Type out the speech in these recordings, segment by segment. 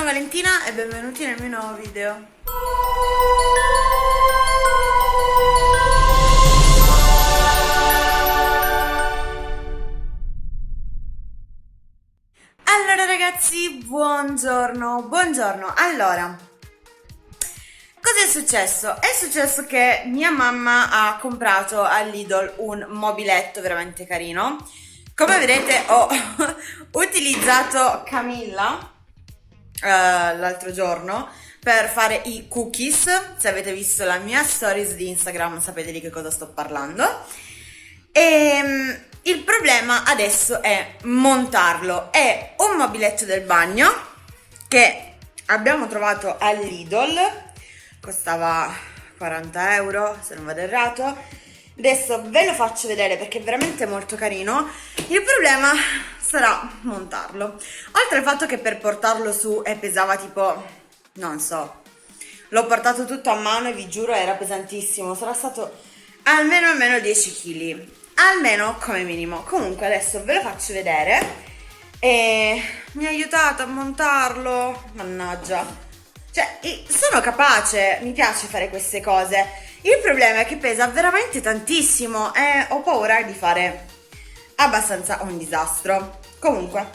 sono Valentina e benvenuti nel mio nuovo video. Allora ragazzi, buongiorno. Allora, cosa è successo? È successo che mia mamma ha comprato all'Idol un mobiletto veramente carino. Come vedete ho utilizzato Camilla l'altro giorno per fare i cookies. Se avete visto la mia stories di Instagram sapete di che cosa sto parlando. E il problema adesso è montarlo. È un mobiletto del bagno che abbiamo trovato all'Idol, costava 40 euro se non vado errato. Adesso ve lo faccio vedere perché è veramente molto carino. Il problema sarà montarlo. Oltre al fatto che per portarlo su pesava tipo, non so, l'ho portato tutto a mano e vi giuro era pesantissimo. Sarà stato almeno 10 kg, almeno come minimo. Comunque adesso ve lo faccio vedere e mi ha aiutato a montarlo. Mannaggia, cioè sono capace, mi piace fare queste cose. Il problema è che pesa veramente tantissimo e ho paura di fare abbastanza un disastro. Comunque,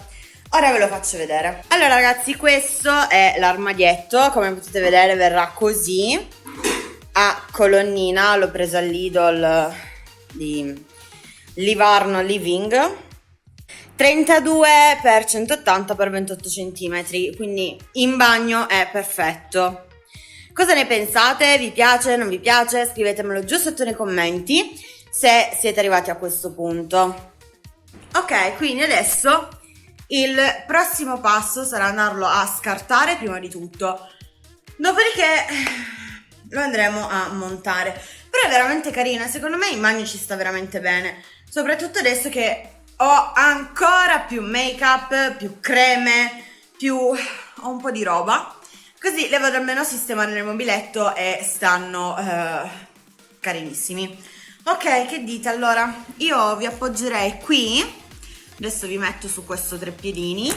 ora ve lo faccio vedere. Allora ragazzi, questo è l'armadietto. Come potete vedere verrà così, a colonnina. L'ho preso all'Idol di Livarno Living, 32 x 180 x 28 cm, quindi in bagno è perfetto. Cosa ne pensate? Vi piace? Non vi piace? Scrivetemelo giù sotto nei commenti se siete arrivati a questo punto. Ok, quindi adesso il prossimo passo sarà andarlo a scartare prima di tutto. Dopodiché lo andremo a montare. Però è veramente carino, secondo me in bagno ci sta veramente bene. Soprattutto adesso che ho ancora più make-up, più creme, ho un po' di roba. Così le vado almeno a sistemare nel mobiletto e stanno carinissimi. Ok, che dite? Allora, io vi appoggerei qui. Adesso vi metto su questo treppiedini,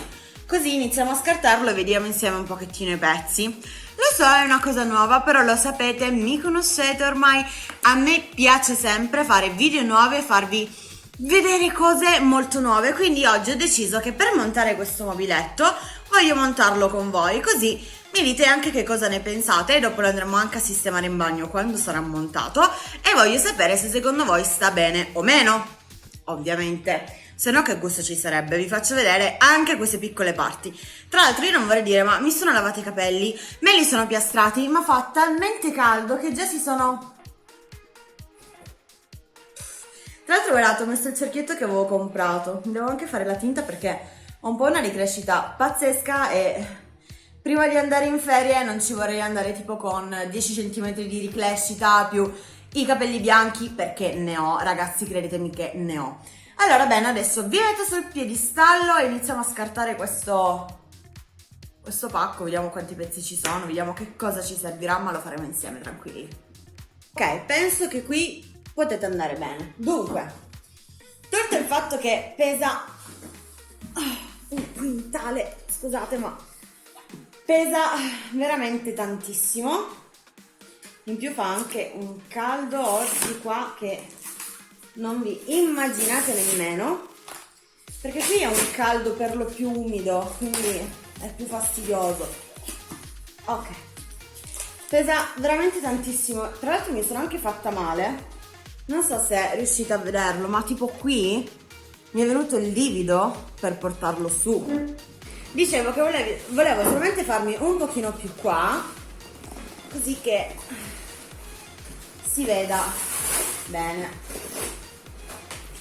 così iniziamo a scartarlo e vediamo insieme un pochettino i pezzi. Lo so, è una cosa nuova, però lo sapete, mi conoscete ormai. A me piace sempre fare video nuovi e farvi vedere cose molto nuove, quindi oggi ho deciso che per montare questo mobiletto voglio montarlo con voi, così mi dite anche che cosa ne pensate e dopo lo andremo anche a sistemare in bagno quando sarà montato e voglio sapere se secondo voi sta bene o meno, ovviamente, se no che gusto ci sarebbe. Vi faccio vedere anche queste piccole parti. Tra l'altro io non vorrei dire, ma mi sono lavati i capelli, me li sono piastrati, ma fa talmente caldo che già si sono... Tra l'altro guardate, ho messo il cerchietto che avevo comprato, devo anche fare la tinta perché ho un po' una ricrescita pazzesca e prima di andare in ferie non ci vorrei andare tipo con 10 cm di ricrescita più i capelli bianchi, perché ne ho, ragazzi, credetemi che ne ho. Allora bene, adesso vi metto sul piedistallo e iniziamo a scartare questo pacco, vediamo quanti pezzi ci sono, vediamo che cosa ci servirà, ma lo faremo insieme, tranquilli. Ok, penso che qui potete andare bene. Dunque, tolto il fatto che pesa un quintale, scusate, ma pesa veramente tantissimo, in più fa anche un caldo oggi qua che non vi immaginate nemmeno, perché qui è un caldo per lo più umido, quindi è più fastidioso. Ok, pesa veramente tantissimo. Tra l'altro mi sono anche fatta male, non so se riuscite a vederlo, ma tipo qui mi è venuto il livido per portarlo su. Dicevo che volevo solamente farmi un pochino più qua, così che si veda bene.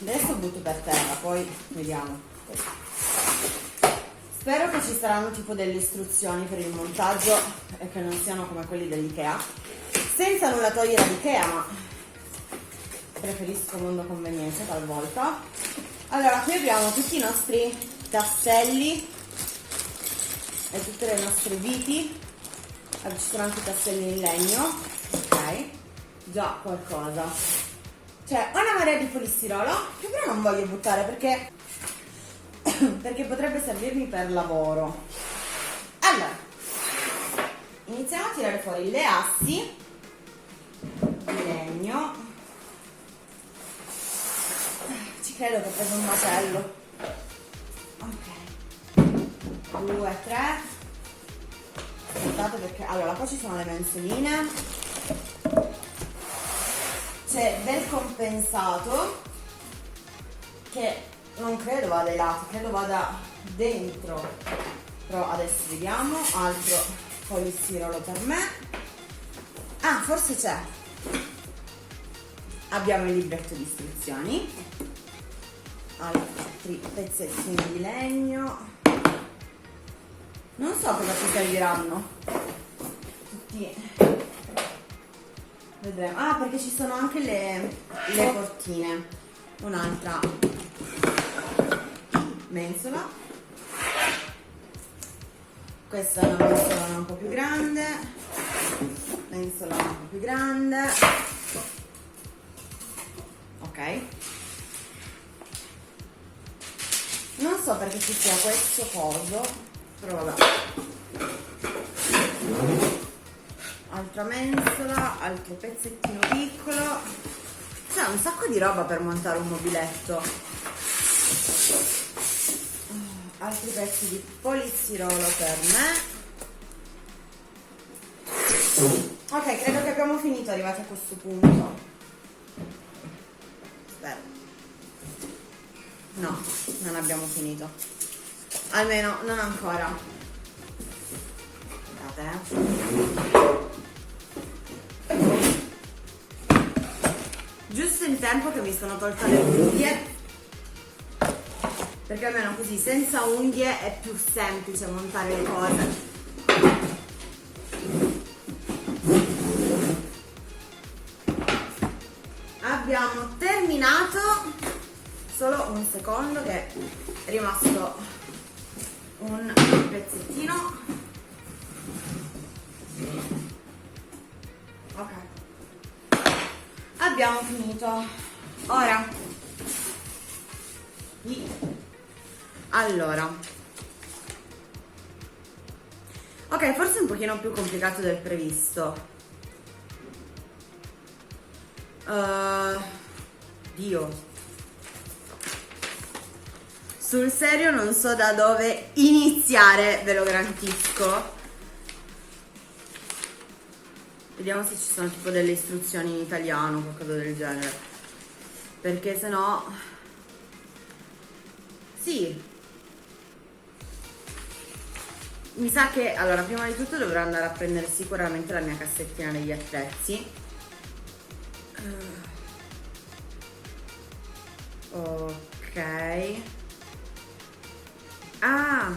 Adesso butto per terra, poi vediamo. Spero che ci saranno tipo delle istruzioni per il montaggio e che non siano come quelli dell'Ikea. Senza nulla togliere all'Ikea, ma preferisco mondo convenienza talvolta. Allora, qui abbiamo tutti i nostri tasselli e tutte le nostre viti. Ci sono anche i tasselli in legno. Ok, già qualcosa. Cioè, ho una marea di polistirolo che però non voglio buttare perché potrebbe servirmi per lavoro. Allora, iniziamo a tirare fuori le assi di legno. Ci credo che ho preso un macello. Ok, 2, 3. Aspettate perché allora qua ci sono le mensoline, c'è del compensato che non credo vada ai lati, credo vada dentro, però adesso vediamo. Altro polistirolo per me. Ah, forse c'è. Abbiamo il libretto di istruzioni, altri pezzettini di legno. Non so cosa ci serviranno tutti, vedremo. Ah, perché ci sono anche le cortine. Un'altra mensola, questa è una mensola un po' più grande, mensola un po' più grande. Ok, non so perché ci sia questo coso, però vabbè. Altra mensola, altro pezzettino piccolo. C'è un sacco di roba per montare un mobiletto. Altri pezzi di polistirolo per me. Ok, credo che abbiamo finito, arrivati a questo punto. Spero. No, non abbiamo finito. Almeno non ancora. Guardate. Giusto in tempo che mi sono tolta le unghie, perché almeno così senza unghie è più semplice montare le cose. Abbiamo terminato, solo un secondo che è rimasto un pezzettino. Ok, abbiamo finito. Ora allora, ok, forse è un pochino più complicato del previsto. Dio, sul serio non so da dove iniziare, ve lo garantisco. Vediamo se ci sono tipo delle istruzioni in italiano o qualcosa del genere, perché se no sì, mi sa che allora prima di tutto dovrò andare a prendere sicuramente la mia cassettina degli attrezzi. Ok. Ah.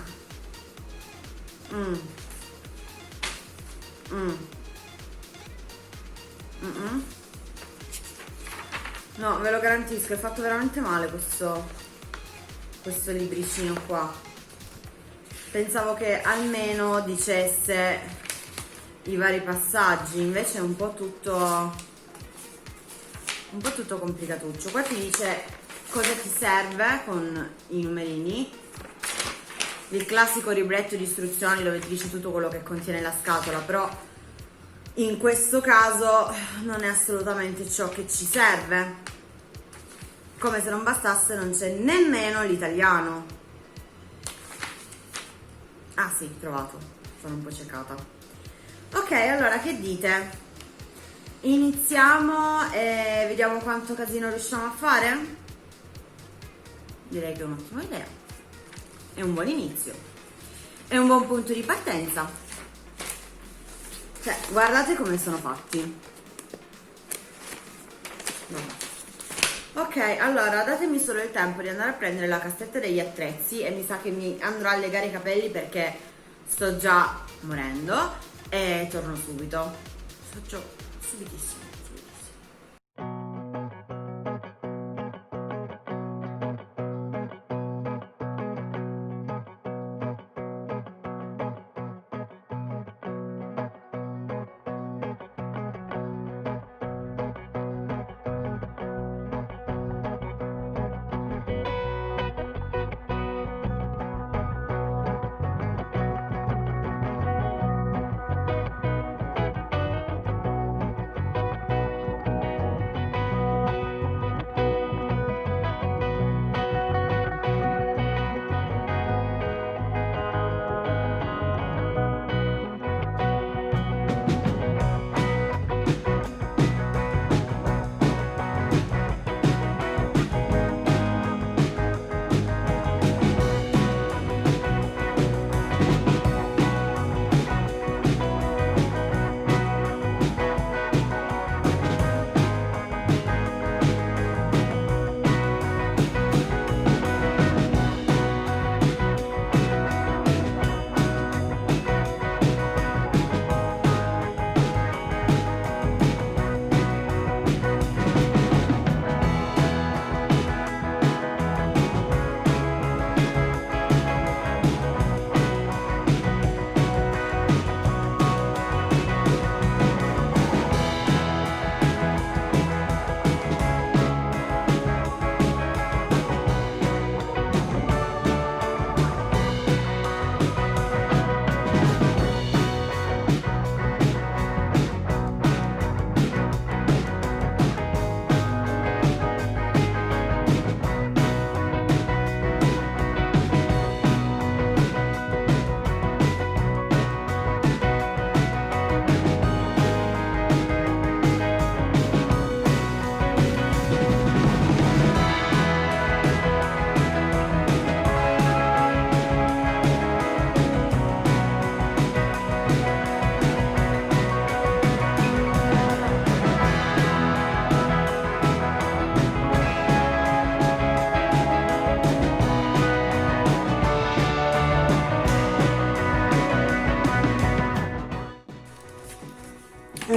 No, ve lo garantisco, è fatto veramente male questo libricino qua. Pensavo che almeno dicesse i vari passaggi, invece è un po' tutto complicatuccio. Qua ti dice cosa ti serve con i numerini, il classico libretto di istruzioni dove ti dice tutto quello che contiene la scatola, però in questo caso non è assolutamente ciò che ci serve. Come se non bastasse, non c'è nemmeno l'italiano. Ah sì, trovato, sono un po' ciecata. Ok, allora che dite? Iniziamo e vediamo quanto casino riusciamo a fare? Direi che è un'ottima idea. È un buon inizio. È un buon punto di partenza. Cioè, guardate come sono fatti. Vabbè. Ok, allora datemi solo il tempo di andare a prendere la cassetta degli attrezzi e mi sa che mi andrò a legare i capelli perché sto già morendo e torno subito. Faccio subitissimo.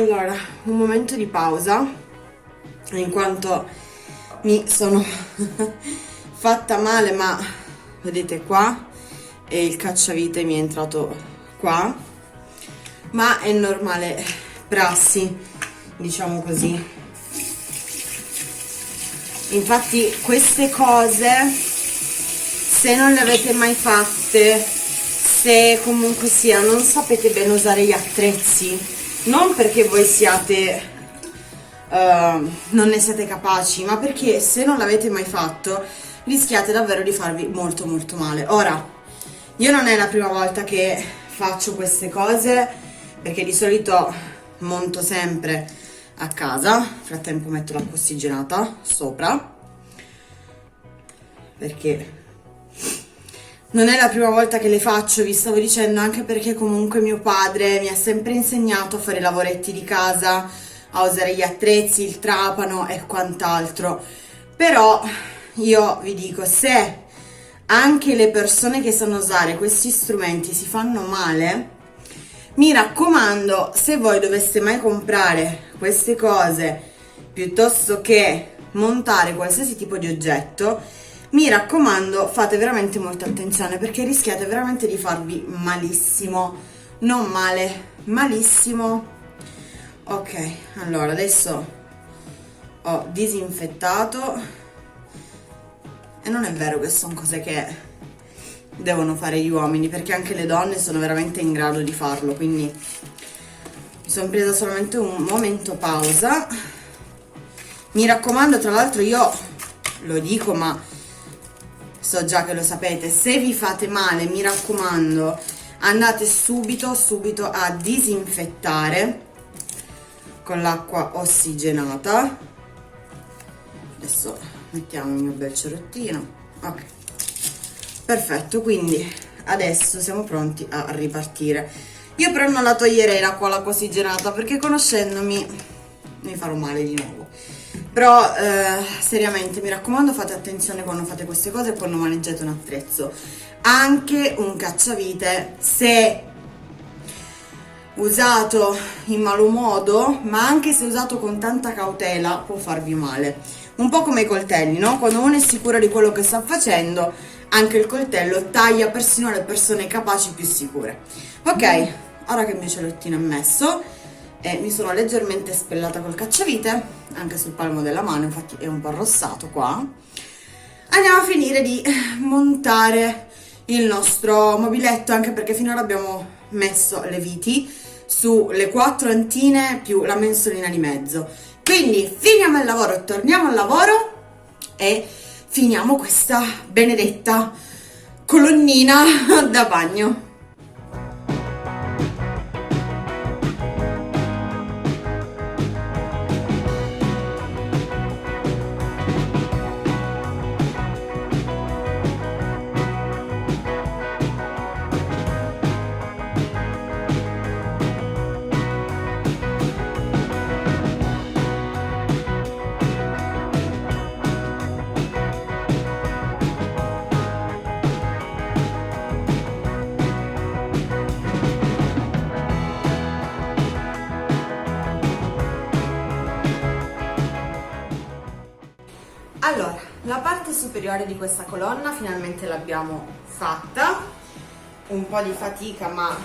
Allora, un momento di pausa, in quanto mi sono fatta male, ma vedete qua, e il cacciavite mi è entrato qua, ma è normale prassi, diciamo così. Infatti queste cose, se non le avete mai fatte, se comunque sia non sapete bene usare gli attrezzi, non perché voi siate non ne siete capaci, ma perché se non l'avete mai fatto rischiate davvero di farvi molto molto male. Ora, io non è la prima volta che faccio queste cose, perché di solito monto sempre a casa, nel frattempo metto l'acqua ossigenata sopra, perché non è la prima volta che le faccio, vi stavo dicendo, anche perché comunque mio padre mi ha sempre insegnato a fare i lavoretti di casa, a usare gli attrezzi, il trapano e quant'altro. Però io vi dico, se anche le persone che sanno usare questi strumenti si fanno male, mi raccomando, se voi doveste mai comprare queste cose piuttosto che montare qualsiasi tipo di oggetto, mi raccomando, fate veramente molta attenzione, perché rischiate veramente di farvi malissimo. Non male, malissimo. Ok, allora adesso ho disinfettato, e non è vero che sono cose che devono fare gli uomini, perché anche le donne sono veramente in grado di farlo, quindi mi sono presa solamente un momento pausa. Mi raccomando, tra l'altro io lo dico, ma so già che lo sapete, se vi fate male, mi raccomando, andate subito a disinfettare con l'acqua ossigenata. Adesso mettiamo il mio bel cerottino. Ok, perfetto, quindi adesso siamo pronti a ripartire. Io però non la toglierei l'acqua ossigenata, perché conoscendomi mi farò male di nuovo. Però seriamente mi raccomando, fate attenzione quando fate queste cose e quando maneggiate un attrezzo. Anche un cacciavite, se usato in malo modo, ma anche se usato con tanta cautela, può farvi male. Un po' come i coltelli, no? Quando uno è sicuro di quello che sta facendo, anche il coltello taglia persino le persone capaci più sicure. Ok, ora che il mio cerottino è messo e mi sono leggermente spellata col cacciavite, anche sul palmo della mano, infatti è un po' arrossato qua, andiamo a finire di montare il nostro mobiletto, anche perché finora abbiamo messo le viti sulle 4 antine più la mensolina di mezzo. Quindi finiamo il lavoro, torniamo al lavoro e finiamo questa benedetta colonnina da bagno. Allora, la parte superiore di questa colonna finalmente l'abbiamo fatta, un po' di fatica, ma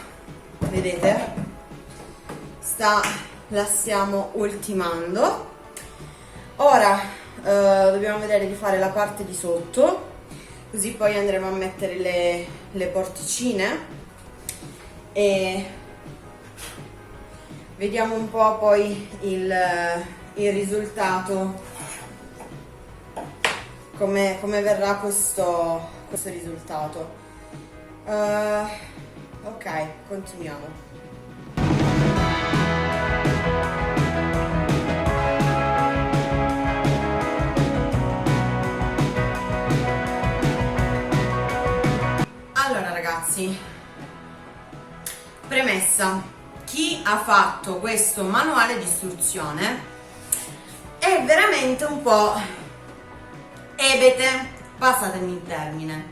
vedete, la stiamo ultimando. Ora dobbiamo vedere di fare la parte di sotto, così poi andremo a mettere le porticine e vediamo un po' poi il risultato, come verrà questo risultato. Ok, continuiamo. Allora ragazzi, premessa: chi ha fatto questo manuale di istruzione è veramente un po' ebete, passatemi il termine,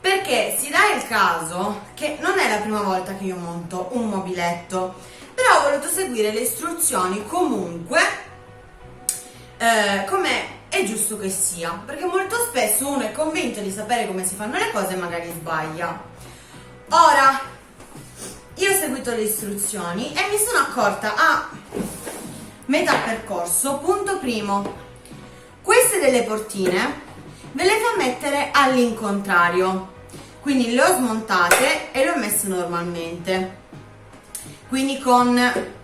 perché si dà il caso che non è la prima volta che io monto un mobiletto, però però ho voluto seguire le istruzioni comunque come è giusto che sia, perché molto spesso uno è convinto di sapere come si fanno le cose e magari sbaglia. Ora, io ho seguito le istruzioni e mi sono accorta a metà percorso, punto primo, queste delle portine ve le fa mettere all'incontrario, quindi le ho smontate e le ho messe normalmente, quindi con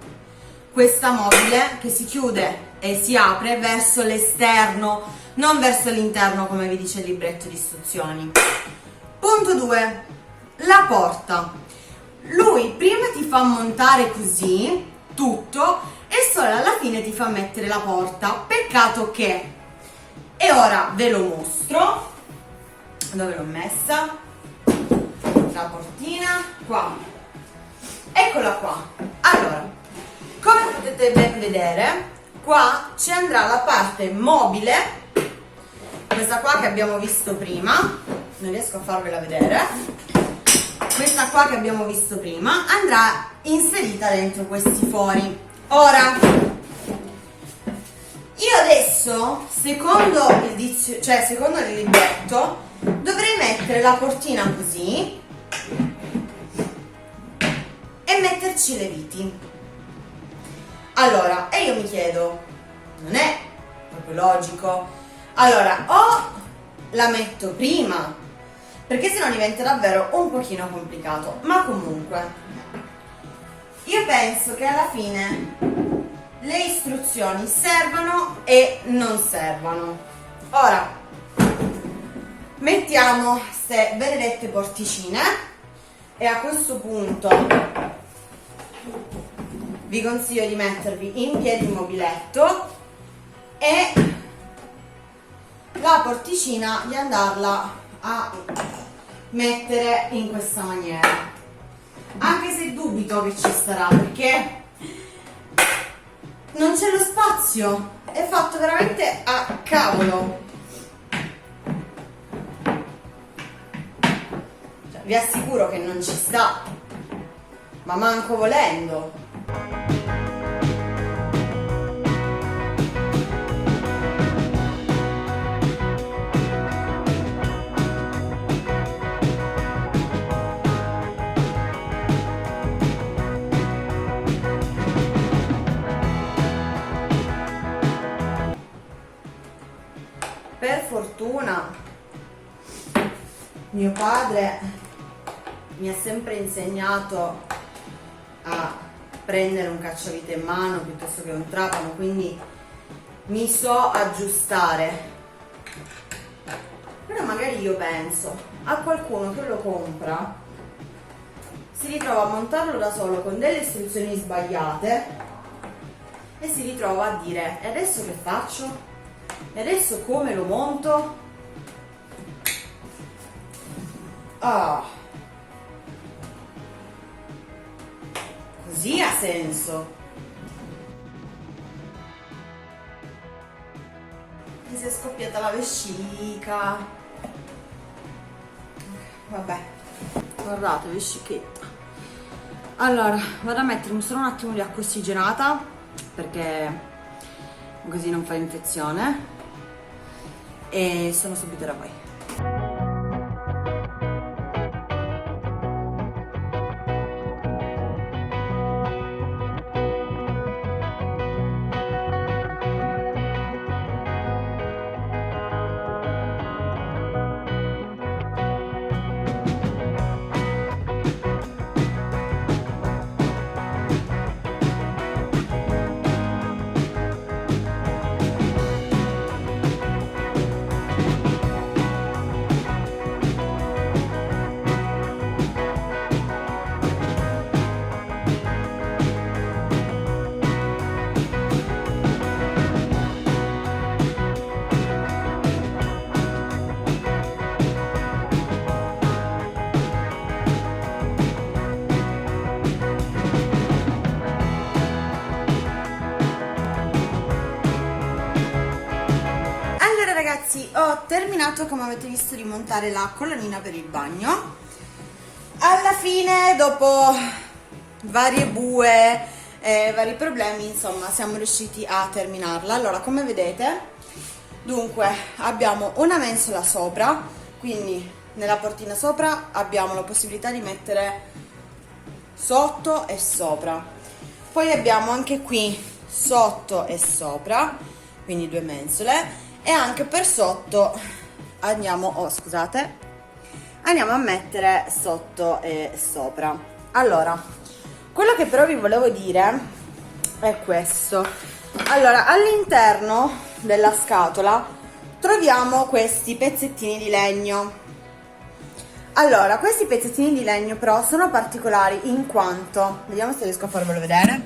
questa mobile che si chiude e si apre verso l'esterno, non verso l'interno come vi dice il libretto di istruzioni. Punto 2, la porta. Lui prima ti fa montare così tutto e solo alla fine ti fa mettere la porta. Peccato che, e ora ve lo mostro, dove l'ho messa, la portina, qua, eccola qua. Allora, come potete ben vedere, qua ci andrà la parte mobile, questa qua che abbiamo visto prima, non riesco a farvela vedere, questa qua che abbiamo visto prima andrà inserita dentro questi fori. Ora, io adesso, secondo secondo il libretto, dovrei mettere la portina così e metterci le viti. Allora, e io mi chiedo, non è proprio logico? Allora, o la metto prima, perché sennò diventa davvero un pochino complicato, ma comunque, io penso che alla fine le istruzioni servano e non servano. Ora, mettiamo queste benedette porticine e a questo punto vi consiglio di mettervi in piedi il mobiletto e la porticina di andarla a mettere in questa maniera, anche se dubito che ci starà perché non c'è lo spazio, è fatto veramente a cavolo. Cioè, vi assicuro che non ci sta, ma manco volendo. Per fortuna mio padre mi ha sempre insegnato a prendere un cacciavite in mano piuttosto che un trapano, quindi mi so aggiustare. Però magari io penso a qualcuno che lo compra, si ritrova a montarlo da solo con delle istruzioni sbagliate e si ritrova a dire: e adesso che faccio? E adesso come lo monto? Ah, così ha senso. Mi si è scoppiata la vescica. Vabbè, guardate, vescichetta. Allora, vado a mettermi solo un attimo di acqua ossigenata perché così non fa infezione e sono subito da voi. Ragazzi, ho terminato, come avete visto, di montare la colonnina per il bagno. Alla fine, dopo varie bue, e vari problemi, insomma siamo riusciti a terminarla. Allora, come vedete, dunque abbiamo una mensola sopra, quindi nella portina sopra abbiamo la possibilità di mettere sotto e sopra, poi abbiamo anche qui sotto e sopra, quindi due mensole, e anche per sotto andiamo a mettere sotto e sopra. Allora, quello che però vi volevo dire è questo. Allora, all'interno della scatola troviamo questi pezzettini di legno. Allora, questi pezzettini di legno però sono particolari in quanto, vediamo se riesco a farvelo vedere.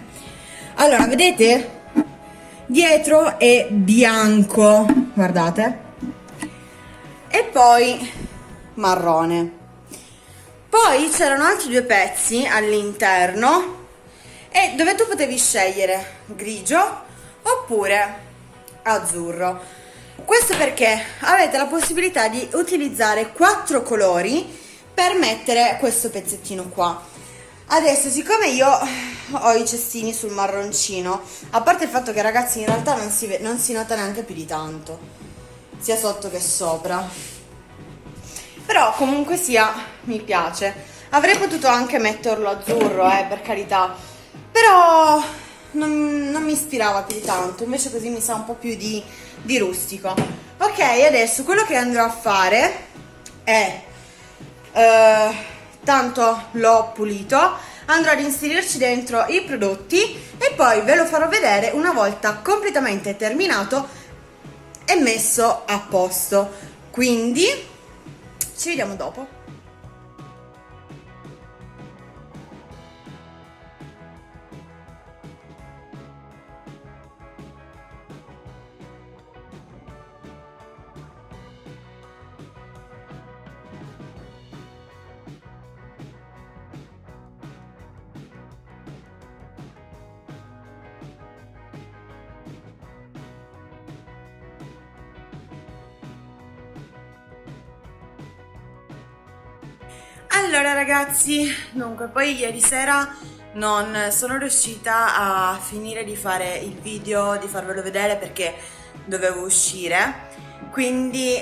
Allora, vedete? Dietro è bianco, guardate, e poi marrone. Poi c'erano altri due pezzi all'interno e dove tu potevi scegliere grigio oppure azzurro. Questo perché avete la possibilità di utilizzare 4 colori per mettere questo pezzettino qua. Adesso, siccome io ho i cestini sul marroncino, a parte il fatto che, ragazzi, in realtà non si nota neanche più di tanto, sia sotto che sopra, però comunque sia mi piace. Avrei potuto anche metterlo azzurro, per carità, però non mi ispirava più di tanto, invece così mi sa un po' più di rustico. Ok, adesso quello che andrò a fare è tanto l'ho pulito, andrò ad inserirci dentro i prodotti e poi ve lo farò vedere una volta completamente terminato e messo a posto. Quindi ci vediamo dopo. Allora ragazzi, dunque poi ieri sera non sono riuscita a finire di fare il video, di farvelo vedere perché dovevo uscire, quindi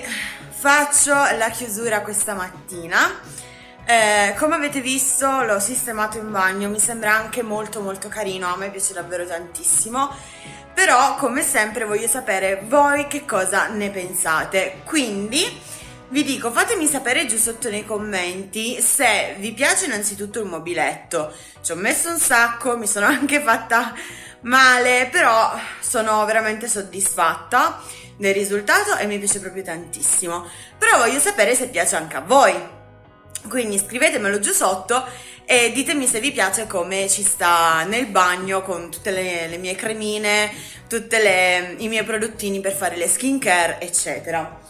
faccio la chiusura questa mattina. Come avete visto l'ho sistemato in bagno, mi sembra anche molto molto carino, a me piace davvero tantissimo, però come sempre voglio sapere voi che cosa ne pensate, quindi vi dico, fatemi sapere giù sotto nei commenti se vi piace innanzitutto il mobiletto. Ci ho messo un sacco, mi sono anche fatta male, però sono veramente soddisfatta del risultato e mi piace proprio tantissimo. Però voglio sapere se piace anche a voi, quindi scrivetemelo giù sotto e ditemi se vi piace come ci sta nel bagno con tutte le mie cremine, tutti i miei prodottini per fare le skincare, eccetera.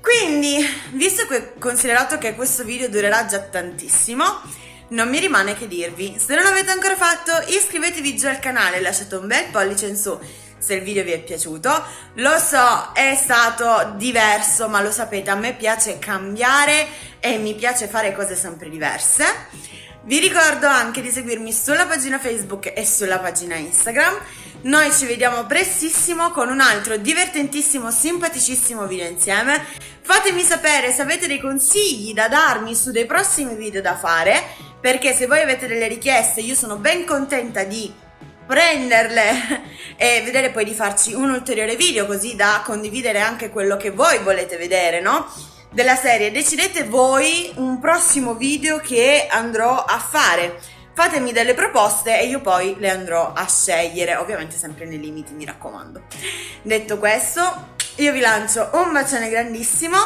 Quindi, visto che considerato che questo video durerà già tantissimo, non mi rimane che dirvi, se non l'avete ancora fatto iscrivetevi giù al canale, lasciate un bel pollice in su se il video vi è piaciuto. Lo so, è stato diverso, ma lo sapete, a me piace cambiare e mi piace fare cose sempre diverse. Vi ricordo anche di seguirmi sulla pagina Facebook e sulla pagina Instagram. Noi ci vediamo prestissimo con un altro divertentissimo, simpaticissimo video insieme. Fatemi sapere se avete dei consigli da darmi su dei prossimi video da fare, perché se voi avete delle richieste io sono ben contenta di prenderle e vedere poi di farci un ulteriore video, così da condividere anche quello che voi volete vedere, no? Della serie. Decidete voi un prossimo video che andrò a fare, fatemi delle proposte e io poi le andrò a scegliere, ovviamente sempre nei limiti, mi raccomando. Detto questo, io vi lancio un bacione grandissimo,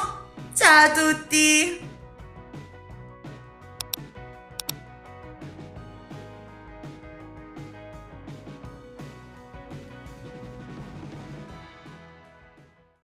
ciao a tutti!